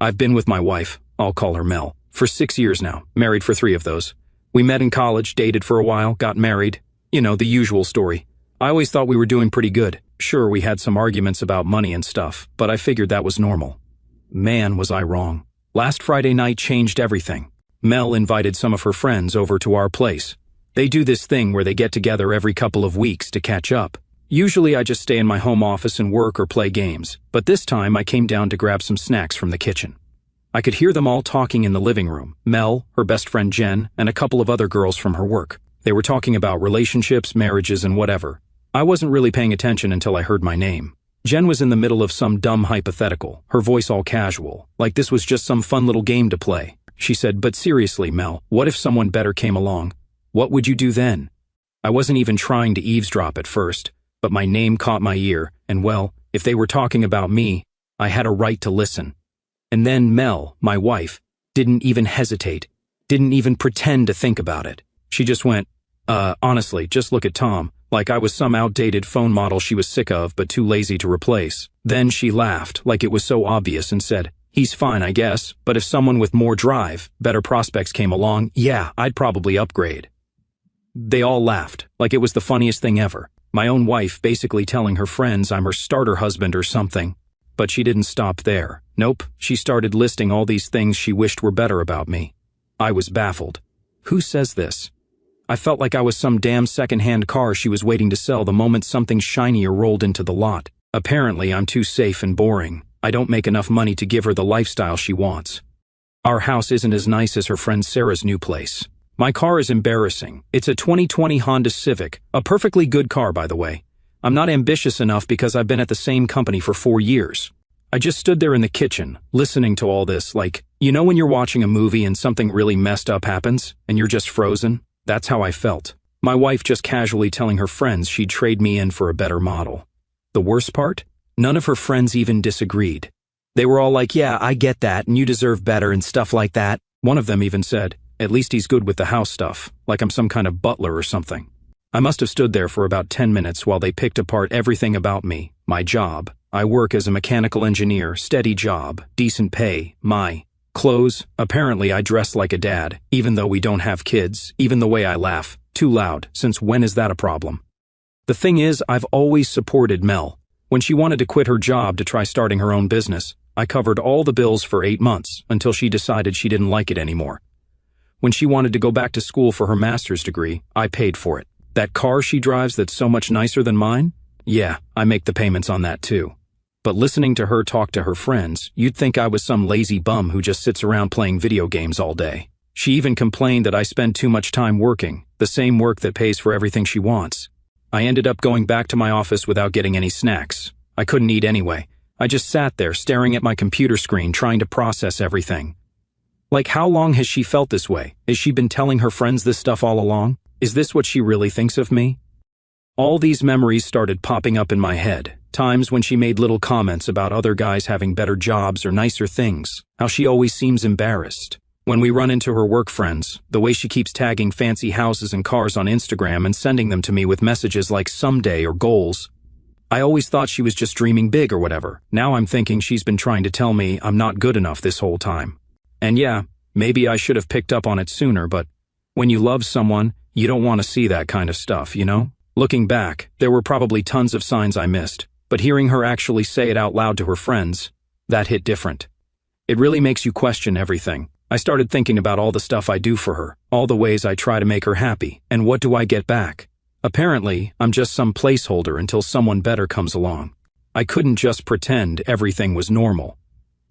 I've been with my wife, I'll call her Mel, for 6 years now, married for 3 of those. We met in college, dated for a while, got married. You know, the usual story. I always thought we were doing pretty good. Sure, we had some arguments about money and stuff, but I figured that was normal. Man, was I wrong. Last Friday night changed everything. Mel invited some of her friends over to our place. They do this thing where they get together every couple of weeks to catch up. Usually I just stay in my home office and work or play games, but this time I came down to grab some snacks from the kitchen. I could hear them all talking in the living room. Mel, her best friend Jen, and a couple of other girls from her work. They were talking about relationships, marriages, and whatever. I wasn't really paying attention until I heard my name. Jen was in the middle of some dumb hypothetical, her voice all casual, like this was just some fun little game to play. She said, "But seriously, Mel, what if someone better came along? What would you do then?" I wasn't even trying to eavesdrop at first, but my name caught my ear, and well, if they were talking about me, I had a right to listen. And then Mel, my wife, didn't even hesitate, didn't even pretend to think about it. She just went, honestly, just look at Tom, like I was some outdated phone model she was sick of but too lazy to replace. Then she laughed, like it was so obvious, and said, "He's fine, I guess, but if someone with more drive, better prospects came along, yeah, I'd probably upgrade." They all laughed, like it was the funniest thing ever. My own wife basically telling her friends I'm her starter husband or something. But she didn't stop there. Nope, she started listing all these things she wished were better about me. I was baffled. Who says this? I felt like I was some damn second-hand car she was waiting to sell the moment something shinier rolled into the lot. Apparently, I'm too safe and boring. I don't make enough money to give her the lifestyle she wants. Our house isn't as nice as her friend Sarah's new place. My car is embarrassing. It's a 2020 Honda Civic, a perfectly good car, by the way. I'm not ambitious enough because I've been at the same company for 4 years. I just stood there in the kitchen, listening to all this, like, you know when you're watching a movie and something really messed up happens, and you're just frozen? That's how I felt. My wife just casually telling her friends she'd trade me in for a better model. The worst part? None of her friends even disagreed. They were all like, "Yeah, I get that, and you deserve better," and stuff like that. One of them even said, "At least he's good with the house stuff," like I'm some kind of butler or something. I must have stood there for about 10 minutes while they picked apart everything about me. My job. I work as a mechanical engineer, steady job, decent pay, my clothes. Apparently I dress like a dad, even though we don't have kids, even the way I laugh. Too loud, since when is that a problem? The thing is, I've always supported Mel. When she wanted to quit her job to try starting her own business, I covered all the bills for 8 months until she decided she didn't like it anymore. When she wanted to go back to school for her master's degree, I paid for it. That car she drives that's so much nicer than mine? Yeah, I make the payments on that too. But listening to her talk to her friends, you'd think I was some lazy bum who just sits around playing video games all day. She even complained that I spend too much time working, the same work that pays for everything she wants. I ended up going back to my office without getting any snacks. I couldn't eat anyway. I just sat there staring at my computer screen trying to process everything. Like, how long has she felt this way? Has she been telling her friends this stuff all along? Is this what she really thinks of me? All these memories started popping up in my head. Times when she made little comments about other guys having better jobs or nicer things. How she always seems embarrassed. When we run into her work friends, the way she keeps tagging fancy houses and cars on Instagram and sending them to me with messages like someday or goals. I always thought she was just dreaming big or whatever. Now I'm thinking she's been trying to tell me I'm not good enough this whole time. And yeah, maybe I should have picked up on it sooner, but when you love someone, you don't want to see that kind of stuff, you know? Looking back, there were probably tons of signs I missed, but hearing her actually say it out loud to her friends, that hit different. It really makes you question everything. I started thinking about all the stuff I do for her, all the ways I try to make her happy, and what do I get back? Apparently, I'm just some placeholder until someone better comes along. I couldn't just pretend everything was normal.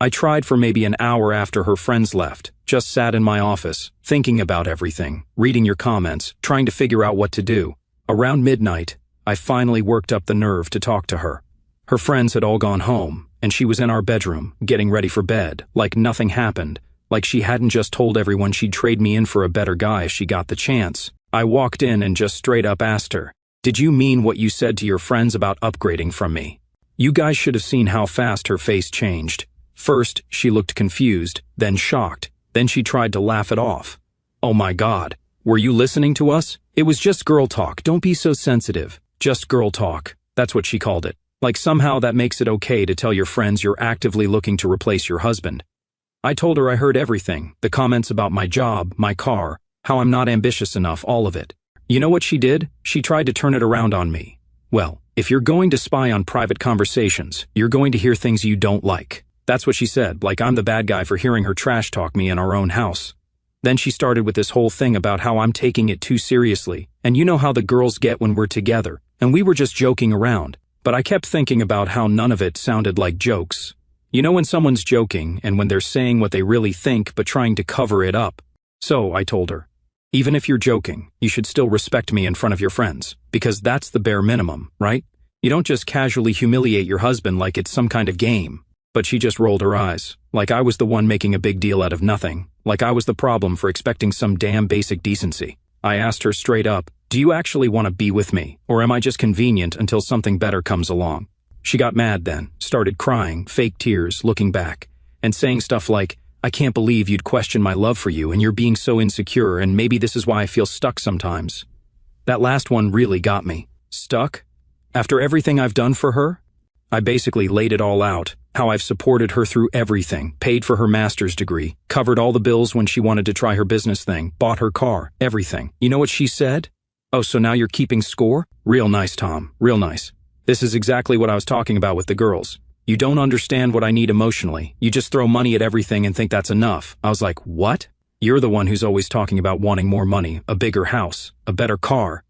I tried for maybe an hour after her friends left, just sat in my office, thinking about everything, reading your comments, trying to figure out what to do. Around midnight, I finally worked up the nerve to talk to her. Her friends had all gone home, and she was in our bedroom, getting ready for bed, like nothing happened, like she hadn't just told everyone she'd trade me in for a better guy if she got the chance. I walked in and just straight up asked her, "Did you mean what you said to your friends about upgrading from me?" You guys should have seen how fast her face changed. First, she looked confused, then shocked, then she tried to laugh it off. Oh my God, were you listening to us? It was just girl talk, don't be so sensitive. Just girl talk, that's what she called it. Like somehow that makes it okay to tell your friends you're actively looking to replace your husband. I told her I heard everything, the comments about my job, my car, how I'm not ambitious enough, all of it. You know what she did? She tried to turn it around on me. Well, if you're going to spy on private conversations, you're going to hear things you don't like. That's what she said, like I'm the bad guy for hearing her trash talk me in our own house. Then she started with this whole thing about how I'm taking it too seriously, and you know how the girls get when we're together, and we were just joking around. But I kept thinking about how none of it sounded like jokes. You know when someone's joking, and when they're saying what they really think but trying to cover it up. So, I told her, even if you're joking, you should still respect me in front of your friends, because that's the bare minimum, right? You don't just casually humiliate your husband like it's some kind of game. But she just rolled her eyes, like I was the one making a big deal out of nothing, like I was the problem for expecting some damn basic decency. I asked her straight up, do you actually want to be with me, or am I just convenient until something better comes along? She got mad then, started crying, fake tears, looking back, and saying stuff like, I can't believe you'd question my love for you and you're being so insecure and maybe this is why I feel stuck sometimes. That last one really got me. Stuck? After everything I've done for her? I basically laid it all out, how I've supported her through everything, paid for her master's degree, covered all the bills when she wanted to try her business thing, bought her car, everything. You know what she said? Oh, so now you're keeping score? Real nice, Tom, real nice. This is exactly what I was talking about with the girls. You don't understand what I need emotionally. You just throw money at everything and think that's enough. I was like, what? You're the one who's always talking about wanting more money, a bigger house, a better car.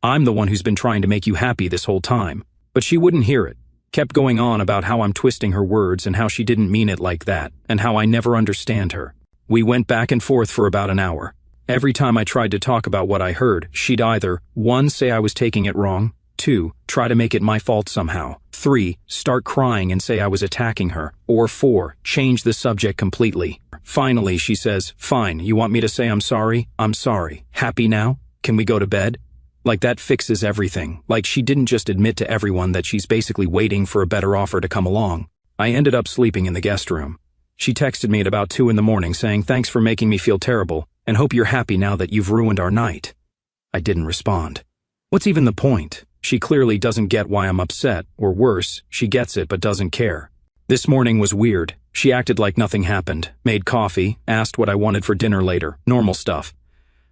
I'm the one who's been trying to make you happy this whole time. But she wouldn't hear it. Kept going on about how I'm twisting her words and how she didn't mean it like that, and how I never understand her. We went back and forth for about an hour. Every time I tried to talk about what I heard, she'd either, 1, say I was taking it wrong, 2, try to make it my fault somehow, 3, start crying and say I was attacking her, or 4, change the subject completely. Finally, she says, fine, you want me to say I'm sorry? I'm sorry. Happy now? Can we go to bed? Like that fixes everything. Like she didn't just admit to everyone that she's basically waiting for a better offer to come along. I ended up sleeping in the guest room. She texted me at about 2 in the morning saying thanks for making me feel terrible and hope you're happy now that you've ruined our night. I didn't respond. What's even the point? She clearly doesn't get why I'm upset, or worse, she gets it but doesn't care. This morning was weird. She acted like nothing happened, made coffee, asked what I wanted for dinner later, normal stuff.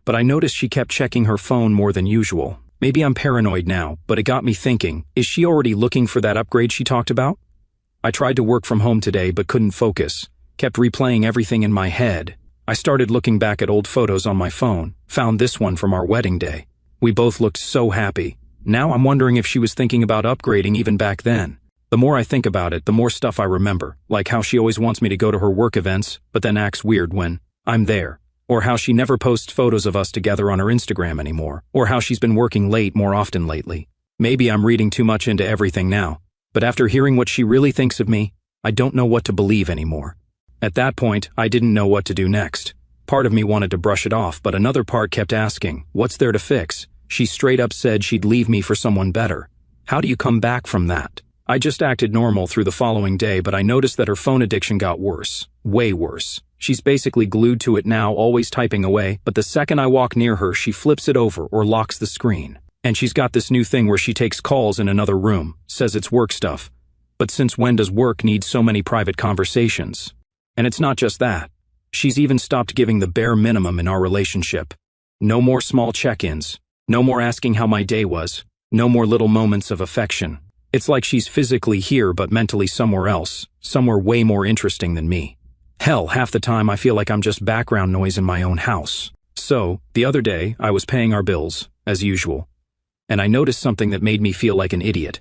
But I noticed she kept checking her phone more than usual. Maybe I'm paranoid now, but it got me thinking, is she already looking for that upgrade she talked about? I tried to work from home today but couldn't focus, kept replaying everything in my head. I started looking back at old photos on my phone, found this one from our wedding day. We both looked so happy. Now I'm wondering if she was thinking about upgrading even back then. The more I think about it, the more stuff I remember, like how she always wants me to go to her work events, but then acts weird when I'm there. Or how she never posts photos of us together on her Instagram anymore, or how she's been working late more often lately. Maybe I'm reading too much into everything now, but after hearing what she really thinks of me, I don't know what to believe anymore. At that point, I didn't know what to do next. Part of me wanted to brush it off, but another part kept asking, what's there to fix? She straight up said she'd leave me for someone better. How do you come back from that? I just acted normal through the following day, but I noticed that her phone addiction got worse. Way worse. She's basically glued to it now, always typing away, but the second I walk near her, she flips it over or locks the screen. And she's got this new thing where she takes calls in another room, says it's work stuff. But since when does work need so many private conversations? And it's not just that. She's even stopped giving the bare minimum in our relationship. No more small check-ins. No more asking how my day was. No more little moments of affection. It's like she's physically here but mentally somewhere else, somewhere way more interesting than me. Hell, half the time I feel like I'm just background noise in my own house. So, the other day, I was paying our bills, as usual, and I noticed something that made me feel like an idiot.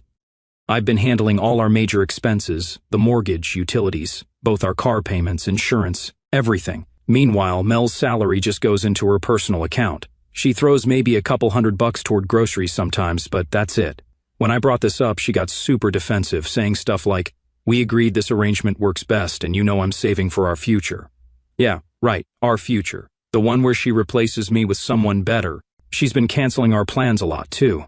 I've been handling all our major expenses, the mortgage, utilities, both our car payments, insurance, everything. Meanwhile, Mel's salary just goes into her personal account. She throws maybe a couple $100 toward groceries sometimes, but that's it. When I brought this up, she got super defensive, saying stuff like, we agreed this arrangement works best and you know I'm saving for our future. Yeah, right, our future. The one where she replaces me with someone better. She's been canceling our plans a lot too.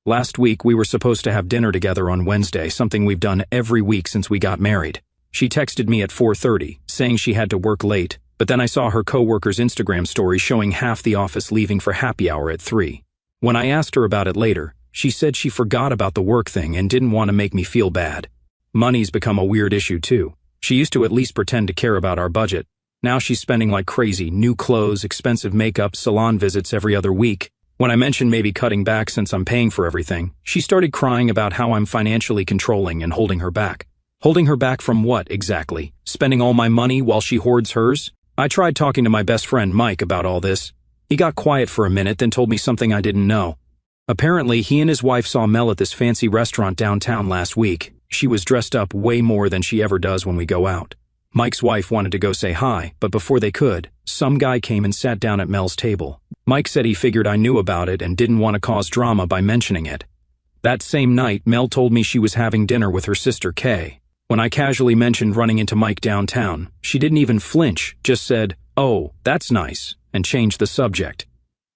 Last week we were supposed to have dinner together on Wednesday, something we've done every week since we got married. She texted me at 4:30, saying she had to work late, but then I saw her coworker's Instagram story showing half the office leaving for happy hour at 3. When I asked her about it later, she said she forgot about the work thing and didn't want to make me feel bad. Money's become a weird issue too. She used to at least pretend to care about our budget. Now she's spending like crazy, new clothes, expensive makeup, salon visits every other week. When I mentioned maybe cutting back since I'm paying for everything, she started crying about how I'm financially controlling and holding her back. Holding her back from what, exactly? Spending all my money while she hoards hers? I tried talking to my best friend Mike about all this. He got quiet for a minute, then told me something I didn't know. Apparently, he and his wife saw Mel at this fancy restaurant downtown last week. She was dressed up way more than she ever does when we go out. Mike's wife wanted to go say hi, but before they could, some guy came and sat down at Mel's table. Mike said he figured I knew about it and didn't want to cause drama by mentioning it. That same night, Mel told me she was having dinner with her sister Kay. When I casually mentioned running into Mike downtown, she didn't even flinch, just said, "Oh, that's nice," and changed the subject.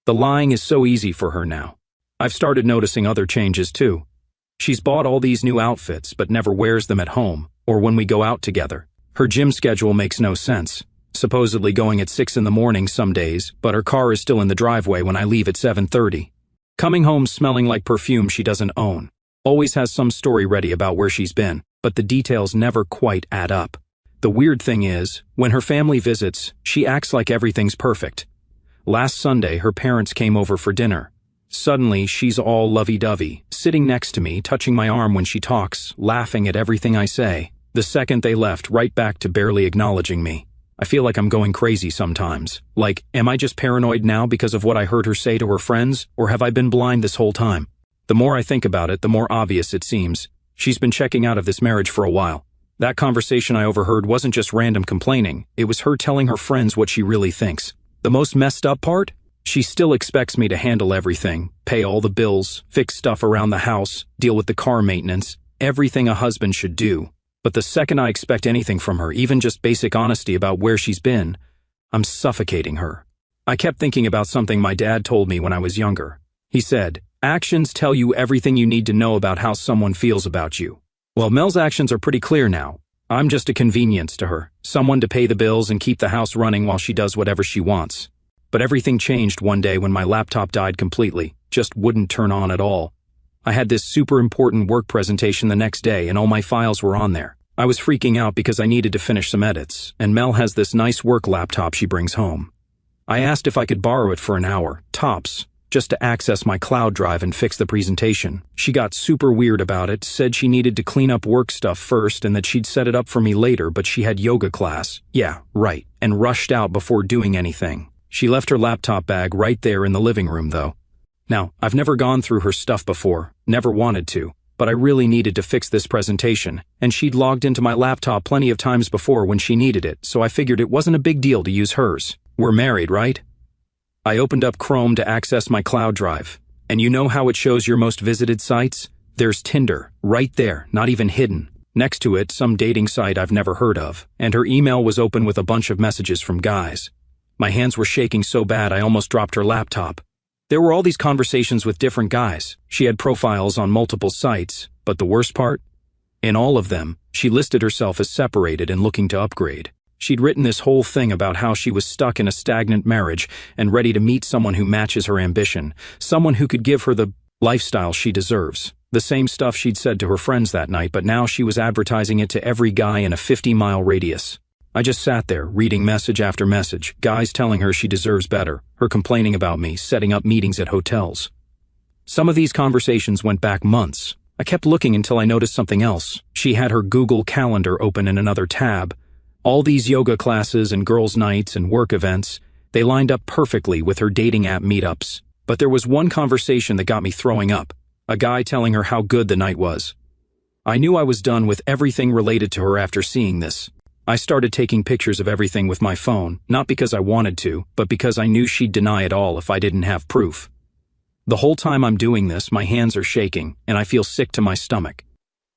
The lying is so easy for her now. I've started noticing other changes too. She's bought all these new outfits but never wears them at home or when we go out together. Her gym schedule makes no sense. Supposedly going at 6 in the morning some days, but her car is still in the driveway when I leave at 7:30. Coming home smelling like perfume she doesn't own. Always has some story ready about where she's been, but the details never quite add up. The weird thing is, when her family visits, she acts like everything's perfect. Last Sunday, her parents came over for dinner. Suddenly, she's all lovey-dovey, sitting next to me, touching my arm when she talks, laughing at everything I say. The second they left, right back to barely acknowledging me. I feel like I'm going crazy sometimes. Like, am I just paranoid now because of what I heard her say to her friends, or have I been blind this whole time? The more I think about it, the more obvious it seems. She's been checking out of this marriage for a while. That conversation I overheard wasn't just random complaining, it was her telling her friends what she really thinks. The most messed up part? She still expects me to handle everything, pay all the bills, fix stuff around the house, deal with the car maintenance, everything a husband should do. But the second I expect anything from her, even just basic honesty about where she's been, I'm suffocating her. I kept thinking about something my dad told me when I was younger. He said, "Actions tell you everything you need to know about how someone feels about you." Well, Mel's actions are pretty clear now. I'm just a convenience to her, someone to pay the bills and keep the house running while she does whatever she wants. But everything changed one day when my laptop died completely, just wouldn't turn on at all. I had this super important work presentation the next day and all my files were on there. I was freaking out because I needed to finish some edits, and Mel has this nice work laptop she brings home. I asked if I could borrow it for an hour, tops, just to access my cloud drive and fix the presentation. She got super weird about it, said she needed to clean up work stuff first and that she'd set it up for me later, but she had yoga class. Yeah, right, and rushed out before doing anything. She left her laptop bag right there in the living room, though. Now, I've never gone through her stuff before, never wanted to, but I really needed to fix this presentation, and she'd logged into my laptop plenty of times before when she needed it, so I figured it wasn't a big deal to use hers. We're married, right? I opened up Chrome to access my cloud drive, and you know how it shows your most visited sites? There's Tinder, right there, not even hidden. Next to it, some dating site I've never heard of, and her email was open with a bunch of messages from guys. My hands were shaking so bad I almost dropped her laptop. There were all these conversations with different guys. She had profiles on multiple sites, but the worst part? In all of them, she listed herself as separated and looking to upgrade. She'd written this whole thing about how she was stuck in a stagnant marriage and ready to meet someone who matches her ambition, someone who could give her the lifestyle she deserves. The same stuff she'd said to her friends that night, but now she was advertising it to every guy in a 50-mile radius. I just sat there, reading message after message, guys telling her she deserves better, her complaining about me, setting up meetings at hotels. Some of these conversations went back months. I kept looking until I noticed something else. She had her Google Calendar open in another tab. All these yoga classes and girls' nights and work events, they lined up perfectly with her dating app meetups. But there was one conversation that got me throwing up. A guy telling her how good the night was. I knew I was done with everything related to her after seeing this. I started taking pictures of everything with my phone, not because I wanted to, but because I knew she'd deny it all if I didn't have proof. The whole time I'm doing this, my hands are shaking, and I feel sick to my stomach.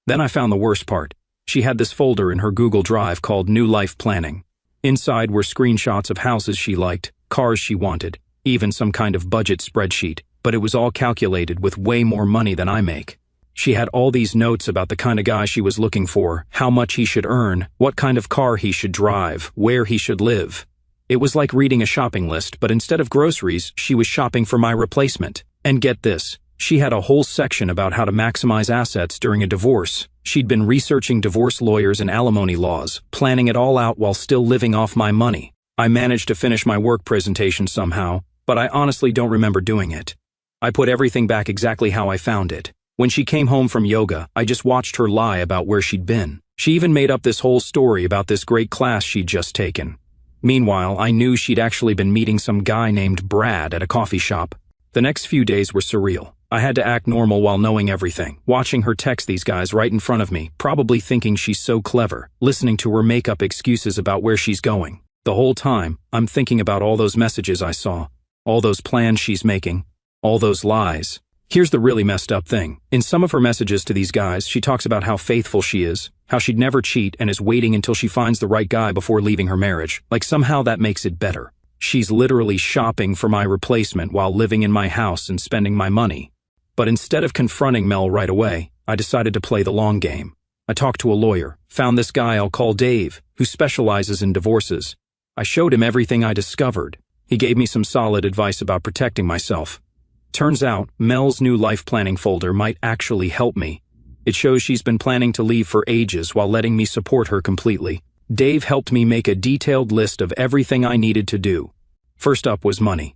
Then I found the worst part. She had this folder in her Google Drive called New Life Planning. Inside were screenshots of houses she liked, cars she wanted, even some kind of budget spreadsheet, but it was all calculated with way more money than I make. She had all these notes about the kind of guy she was looking for, how much he should earn, what kind of car he should drive, where he should live. It was like reading a shopping list, but instead of groceries, she was shopping for my replacement. And get this, She had a whole section about how to maximize assets during a divorce. She'd been researching divorce lawyers and alimony laws, planning it all out while still living off my money. I managed to finish my work presentation somehow, but I honestly don't remember doing it. I put everything back exactly how I found it. When she came home from yoga, I just watched her lie about where she'd been. She even made up this whole story about this great class she'd just taken. Meanwhile, I knew she'd actually been meeting some guy named Brad at a coffee shop. The next few days were surreal. I had to act normal while knowing everything, watching her text these guys right in front of me, probably thinking she's so clever, listening to her make up excuses about where she's going. The whole time, I'm thinking about all those messages I saw, all those plans she's making, all those lies. Here's the really messed up thing. In some of her messages to these guys, she talks about how faithful she is, how she'd never cheat and is waiting until she finds the right guy before leaving her marriage, like somehow that makes it better. She's literally shopping for my replacement while living in my house and spending my money. But instead of confronting Mel right away, I decided to play the long game. I talked to a lawyer, found this guy I'll call Dave, who specializes in divorces. I showed him everything I discovered. He gave me some solid advice about protecting myself. Turns out, Mel's new life planning folder might actually help me. It shows she's been planning to leave for ages while letting me support her completely. Dave helped me make a detailed list of everything I needed to do. First up was money.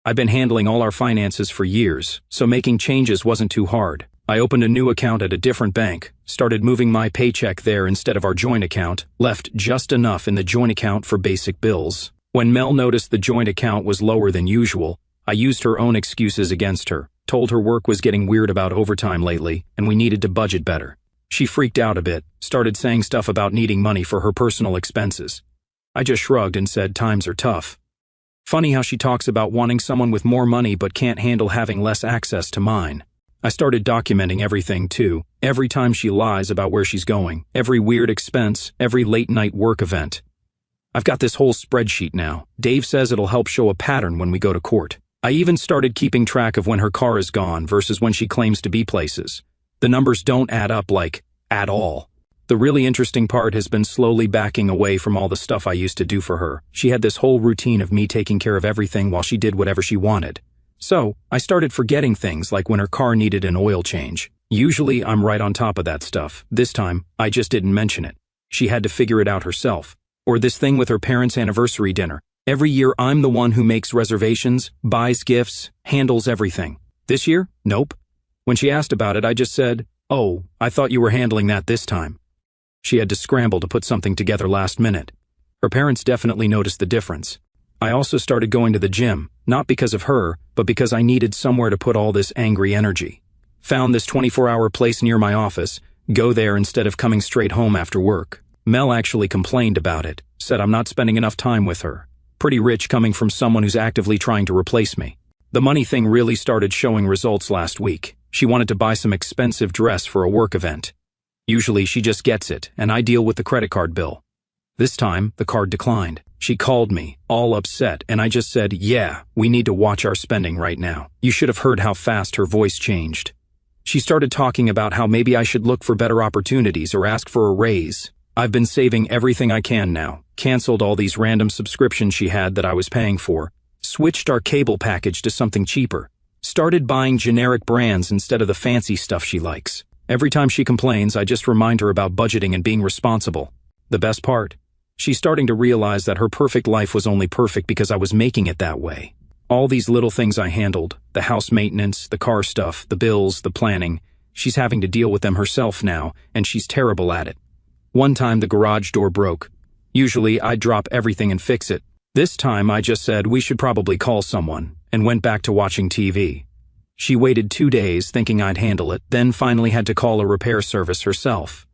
I've been handling all our finances for years, so making changes wasn't too hard. I opened a new account at a different bank, started moving my paycheck there instead of our joint account, left just enough in the joint account for basic bills. When Mel noticed the joint account was lower than usual, I used her own excuses against her, told her work was getting weird about overtime lately, and we needed to budget better. She freaked out a bit, started saying stuff about needing money for her personal expenses. I just shrugged and said times are tough. Funny how she talks about wanting someone with more money but can't handle having less access to mine. I started documenting everything too, every time she lies about where she's going, every weird expense, every late-night work event. I've got this whole spreadsheet now. Dave says it'll help show a pattern when we go to court. I even started keeping track of when her car is gone versus when she claims to be places. The numbers don't add up at all. The really interesting part has been slowly backing away from all the stuff I used to do for her. She had this whole routine of me taking care of everything while she did whatever she wanted. So, I started forgetting things like when her car needed an oil change. Usually, I'm right on top of that stuff. This time, I just didn't mention it. She had to figure it out herself. Or this thing with her parents' anniversary dinner. Every year, I'm the one who makes reservations, buys gifts, handles everything. This year? Nope. When she asked about it, I just said, "Oh, I thought you were handling that this time." She had to scramble to put something together last minute. Her parents definitely noticed the difference. I also started going to the gym, not because of her, but because I needed somewhere to put all this angry energy. Found this 24-hour place near my office, go there instead of coming straight home after work. Mel actually complained about it, said I'm not spending enough time with her. Pretty rich coming from someone who's actively trying to replace me. The money thing really started showing results last week. She wanted to buy some expensive dress for a work event. Usually she just gets it, and I deal with the credit card bill. This time, the card declined. She called me, all upset, and I just said, "Yeah, we need to watch our spending right now." You should have heard how fast her voice changed. She started talking about how maybe I should look for better opportunities or ask for a raise. I've been saving everything I can now, canceled all these random subscriptions she had that I was paying for, switched our cable package to something cheaper, started buying generic brands instead of the fancy stuff she likes. Every time she complains, I just remind her about budgeting and being responsible. The best part? She's starting to realize that her perfect life was only perfect because I was making it that way. All these little things I handled, the house maintenance, the car stuff, the bills, the planning, she's having to deal with them herself now, and she's terrible at it. One time the garage door broke. Usually I'd drop everything and fix it. This time I just said we should probably call someone, and went back to watching TV. She waited 2 days thinking I'd handle it, then finally had to call a repair service herself.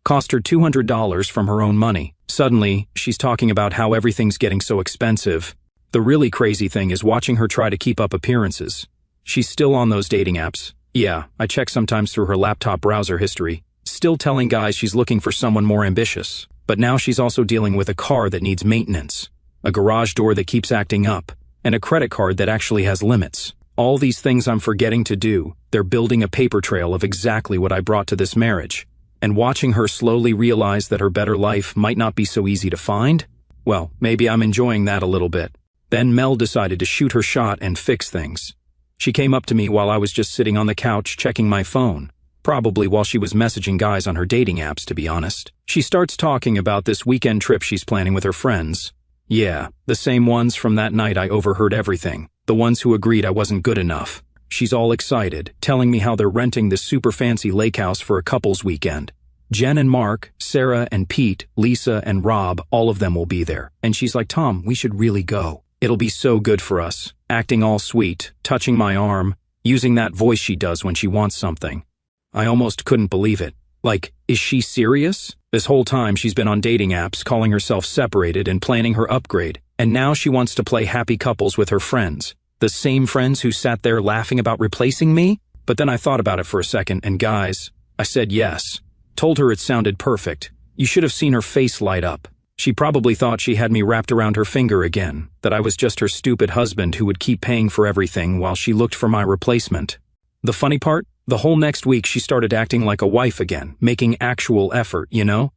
Cost her $200 from her own money. Suddenly, she's talking about how everything's getting so expensive. The really crazy thing is watching her try to keep up appearances. She's still on those dating apps. Yeah, I check sometimes through her laptop browser history. Still telling guys she's looking for someone more ambitious. But now she's also dealing with a car that needs maintenance, a garage door that keeps acting up, and a credit card that actually has limits. All these things I'm forgetting to do, they're building a paper trail of exactly what I brought to this marriage. And watching her slowly realize that her better life might not be so easy to find? Well, maybe I'm enjoying that a little bit. Then Mel decided to shoot her shot and fix things. She came up to me while I was just sitting on the couch checking my phone. Probably while she was messaging guys on her dating apps, to be honest. She starts talking about this weekend trip she's planning with her friends. Yeah, the same ones from that night I overheard everything. The ones who agreed I wasn't good enough. She's all excited, telling me how they're renting this super fancy lake house for a couple's weekend. Jen and Mark, Sarah and Pete, Lisa and Rob, all of them will be there. And she's like, Tom, we should really go. It'll be so good for us. Acting all sweet, touching my arm, using that voice she does when she wants something. I almost couldn't believe it. Like, is she serious? This whole time she's been on dating apps, calling herself separated and planning her upgrade. And now she wants to play happy couples with her friends. The same friends who sat there laughing about replacing me? But then I thought about it for a second, and guys, I said yes. Told her it sounded perfect. You should have seen her face light up. She probably thought she had me wrapped around her finger again, that I was just her stupid husband who would keep paying for everything while she looked for my replacement. The funny part? The whole next week she started acting like a wife again, making actual effort, you know?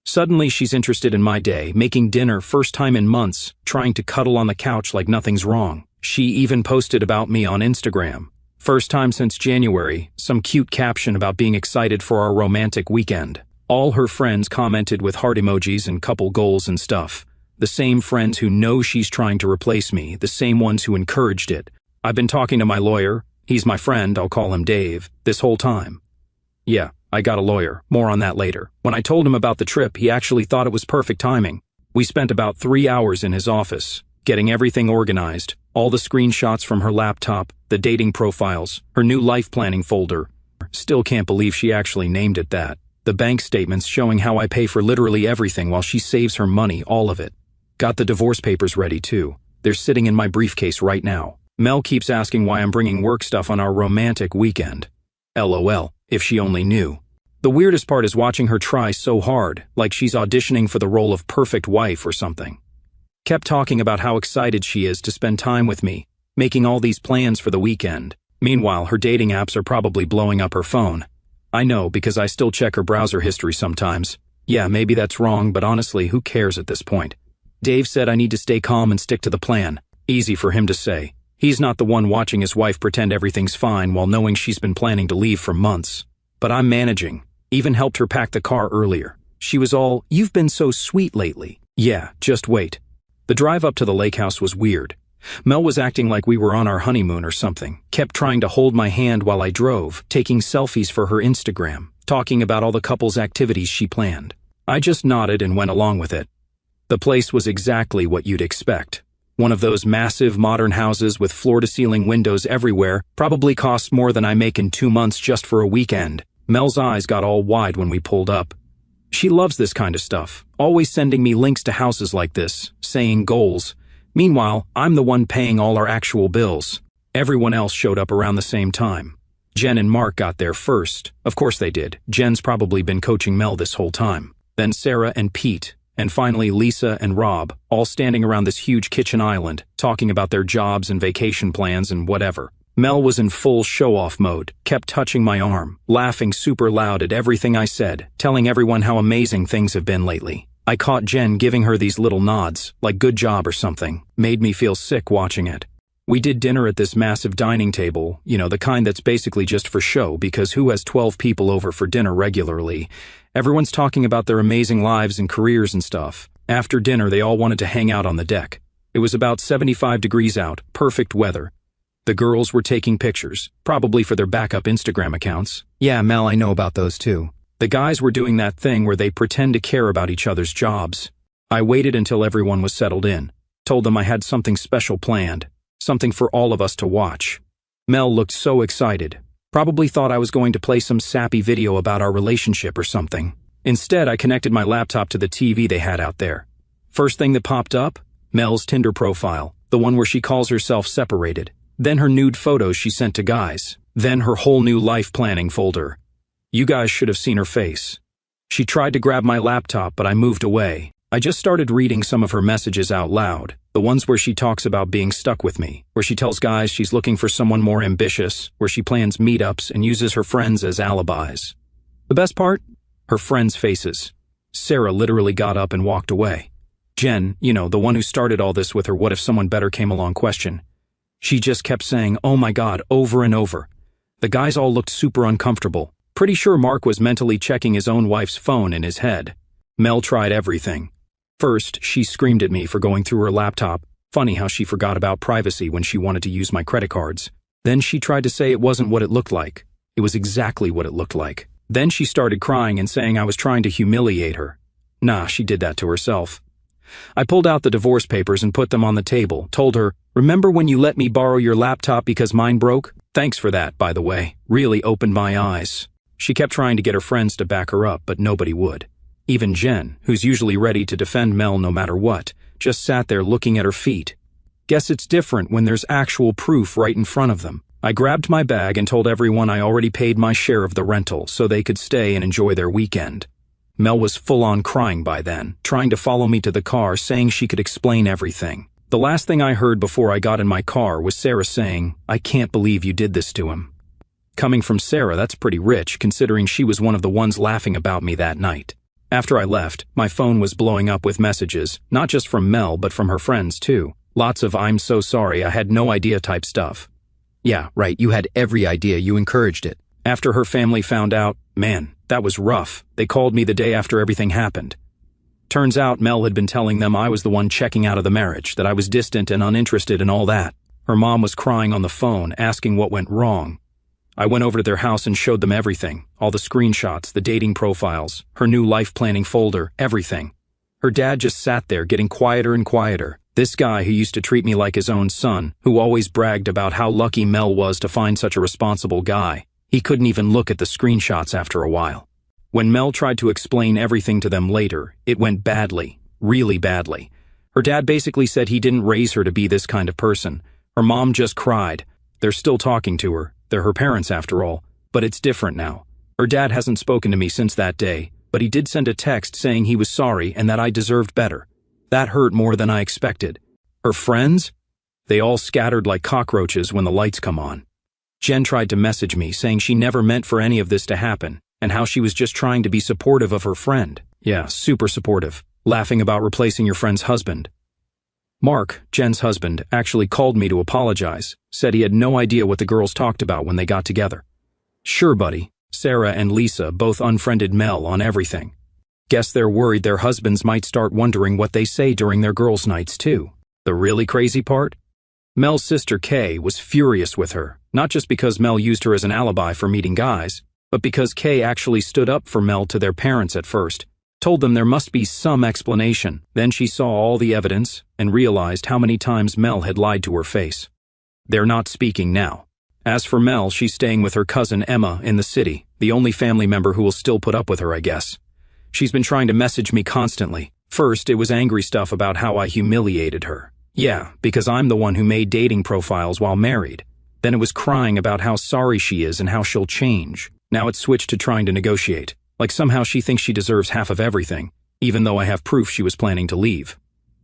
Suddenly she's interested in my day, making dinner first time in months, trying to cuddle on the couch like nothing's wrong. She even posted about me on Instagram. First time since January, some cute caption about being excited for our romantic weekend. All her friends commented with heart emojis and couple goals and stuff. The same friends who know she's trying to replace me, the same ones who encouraged it. I've been talking to my lawyer, he's my friend, I'll call him Dave, this whole time. Yeah, I got a lawyer, more on that later. When I told him about the trip, he actually thought it was perfect timing. We spent about 3 hours in his office, getting everything organized, all the screenshots from her laptop, the dating profiles, her new life planning folder. Still can't believe she actually named it that. The bank statements showing how I pay for literally everything while she saves her money, all of it. Got the divorce papers ready too. They're sitting in my briefcase right now. Mel keeps asking why I'm bringing work stuff on our romantic weekend. LOL, if she only knew. The weirdest part is watching her try so hard, like she's auditioning for the role of perfect wife or something. Kept talking about how excited she is to spend time with me, making all these plans for the weekend. Meanwhile, her dating apps are probably blowing up her phone. I know because I still check her browser history sometimes. Yeah, maybe that's wrong, but honestly, who cares at this point? Dave said I need to stay calm and stick to the plan. Easy for him to say. He's not the one watching his wife pretend everything's fine while knowing she's been planning to leave for months. But I'm managing. Even helped her pack the car earlier. She was all, "You've been so sweet lately." Yeah, just wait. The drive up to the lake house was weird. Mel was acting like we were on our honeymoon or something, kept trying to hold my hand while I drove, taking selfies for her Instagram, talking about all the couple's activities she planned. I just nodded and went along with it. The place was exactly what you'd expect. One of those massive modern houses with floor-to-ceiling windows everywhere, probably costs more than I make in 2 months just for a weekend. Mel's eyes got all wide when we pulled up. She loves this kind of stuff, always sending me links to houses like this, saying goals. Meanwhile, I'm the one paying all our actual bills. Everyone else showed up around the same time. Jen and Mark got there first. Of course they did. Jen's probably been coaching Mel this whole time. Then Sarah and Pete. And finally Lisa and Rob, all standing around this huge kitchen island, talking about their jobs and vacation plans and whatever. Mel was in full show-off mode, kept touching my arm, laughing super loud at everything I said, telling everyone how amazing things have been lately. I caught Jen giving her these little nods, like good job or something. Made me feel sick watching it. We did dinner at this massive dining table, you know, the kind that's basically just for show because who has 12 people over for dinner regularly? Everyone's talking about their amazing lives and careers and stuff. After dinner, they all wanted to hang out on the deck. It was about 75 degrees out, perfect weather. The girls were taking pictures, probably for their backup Instagram accounts. Yeah, Mel, I know about those too. The guys were doing that thing where they pretend to care about each other's jobs. I waited until everyone was settled in, told them I had something special planned, something for all of us to watch. Mel looked so excited, probably thought I was going to play some sappy video about our relationship or something. Instead, I connected my laptop to the TV they had out there. First thing that popped up, Mel's Tinder profile, the one where she calls herself separated. Then her nude photos she sent to guys. Then her whole new life planning folder. You guys should have seen her face. She tried to grab my laptop, but I moved away. I just started reading some of her messages out loud, the ones where she talks about being stuck with me, where she tells guys she's looking for someone more ambitious, where she plans meetups and uses her friends as alibis. The best part? Her friends' faces. Sarah literally got up and walked away. Jen, you know, the one who started all this with her what if someone better came along question. She just kept saying, "Oh my God," over and over. The guys all looked super uncomfortable. Pretty sure Mark was mentally checking his own wife's phone in his head. Mel tried everything. First, she screamed at me for going through her laptop. Funny how she forgot about privacy when she wanted to use my credit cards. Then she tried to say it wasn't what it looked like. It was exactly what it looked like. Then she started crying and saying I was trying to humiliate her. Nah, she did that to herself. I pulled out the divorce papers and put them on the table, told her, "Remember when you let me borrow your laptop because mine broke? Thanks for that, by the way. Really opened my eyes." She kept trying to get her friends to back her up, but nobody would. Even Jen, who's usually ready to defend Mel no matter what, just sat there looking at her feet. Guess it's different when there's actual proof right in front of them. I grabbed my bag and told everyone I already paid my share of the rental so they could stay and enjoy their weekend. Mel was full-on crying by then, trying to follow me to the car, saying she could explain everything. The last thing I heard before I got in my car was Sarah saying, "I can't believe you did this to him." Coming from Sarah, that's pretty rich, considering she was one of the ones laughing about me that night. After I left, my phone was blowing up with messages, not just from Mel but from her friends too. Lots of "I'm so sorry, I had no idea" type stuff. Yeah, right, you had every idea, you encouraged it. After her family found out, man, that was rough. They called me the day after everything happened. Turns out Mel had been telling them I was the one checking out of the marriage, that I was distant and uninterested and all that. Her mom was crying on the phone, asking what went wrong. I went over to their house and showed them everything, all the screenshots, the dating profiles, her new life planning folder, everything. Her dad just sat there getting quieter and quieter. This guy who used to treat me like his own son, who always bragged about how lucky Mel was to find such a responsible guy. He couldn't even look at the screenshots after a while. When Mel tried to explain everything to them later, it went badly, really badly. Her dad basically said he didn't raise her to be this kind of person. Her mom just cried. They're still talking to her. They're her parents after all, but it's different now. Her dad hasn't spoken to me since that day, but he did send a text saying he was sorry and that I deserved better. That hurt more than I expected. Her friends? They all scattered like cockroaches when the lights come on. Jen tried to message me saying she never meant for any of this to happen and how she was just trying to be supportive of her friend. Yeah, super supportive, laughing about replacing your friend's husband. Mark, Jen's husband, actually called me to apologize, said he had no idea what the girls talked about when they got together. Sure, buddy, Sarah and Lisa both unfriended Mel on everything. Guess they're worried their husbands might start wondering what they say during their girls' nights too. The really crazy part? Mel's sister Kay was furious with her, not just because Mel used her as an alibi for meeting guys, but because Kay actually stood up for Mel to their parents at first. Told them there must be some explanation. Then she saw all the evidence and realized how many times Mel had lied to her face. They're not speaking now. As for Mel, she's staying with her cousin Emma in the city, the only family member who will still put up with her, I guess. She's been trying to message me constantly. First, it was angry stuff about how I humiliated her. Yeah, because I'm the one who made dating profiles while married. Then it was crying about how sorry she is and how she'll change. Now it's switched to trying to negotiate. Like somehow she thinks she deserves half of everything, even though I have proof she was planning to leave.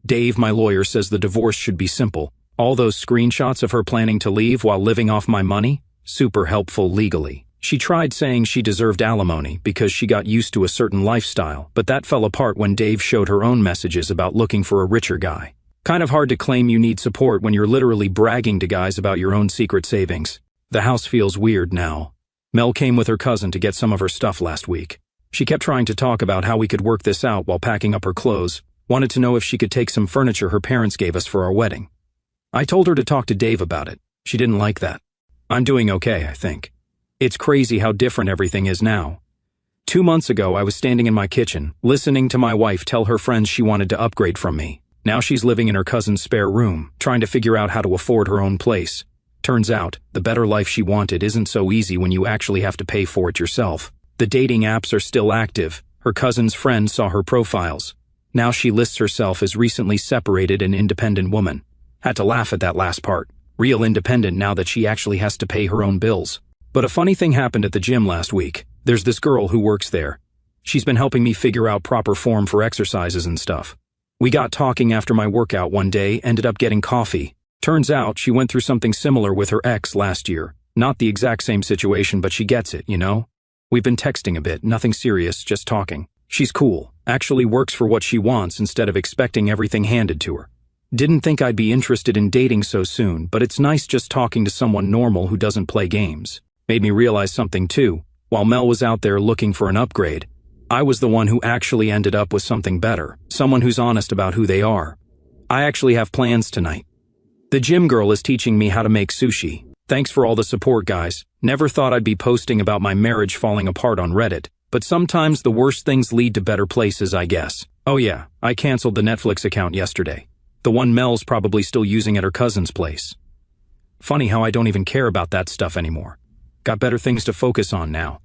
Dave, my lawyer, says the divorce should be simple. All those screenshots of her planning to leave while living off my money? Super helpful legally. She tried saying she deserved alimony because she got used to a certain lifestyle, but that fell apart when Dave showed her own messages about looking for a richer guy. Kind of hard to claim you need support when you're literally bragging to guys about your own secret savings. The house feels weird now. Mel came with her cousin to get some of her stuff last week. She kept trying to talk about how we could work this out while packing up her clothes, wanted to know if she could take some furniture her parents gave us for our wedding. I told her to talk to Dave about it. She didn't like that. I'm doing okay, I think. It's crazy how different everything is now. 2 months ago, I was standing in my kitchen, listening to my wife tell her friends she wanted to upgrade from me. Now she's living in her cousin's spare room, trying to figure out how to afford her own place. Turns out, the better life she wanted isn't so easy when you actually have to pay for it yourself. The dating apps are still active. Her cousin's friend saw her profiles. Now she lists herself as recently separated and independent woman. Had to laugh at that last part. Real independent now that she actually has to pay her own bills. But a funny thing happened at the gym last week. There's this girl who works there. She's been helping me figure out proper form for exercises and stuff. We got talking after my workout one day, ended up getting coffee. Turns out she went through something similar with her ex last year. Not the exact same situation, but she gets it, you know? We've been texting a bit, nothing serious, just talking. She's cool, actually works for what she wants instead of expecting everything handed to her. Didn't think I'd be interested in dating so soon, but it's nice just talking to someone normal who doesn't play games. Made me realize something too. While Mel was out there looking for an upgrade, I was the one who actually ended up with something better, someone who's honest about who they are. I actually have plans tonight. The gym girl is teaching me how to make sushi. Thanks for all the support, guys. Never thought I'd be posting about my marriage falling apart on Reddit, but sometimes the worst things lead to better places, I guess. Oh yeah, I canceled the Netflix account yesterday. The one Mel's probably still using at her cousin's place. Funny how I don't even care about that stuff anymore. Got better things to focus on now.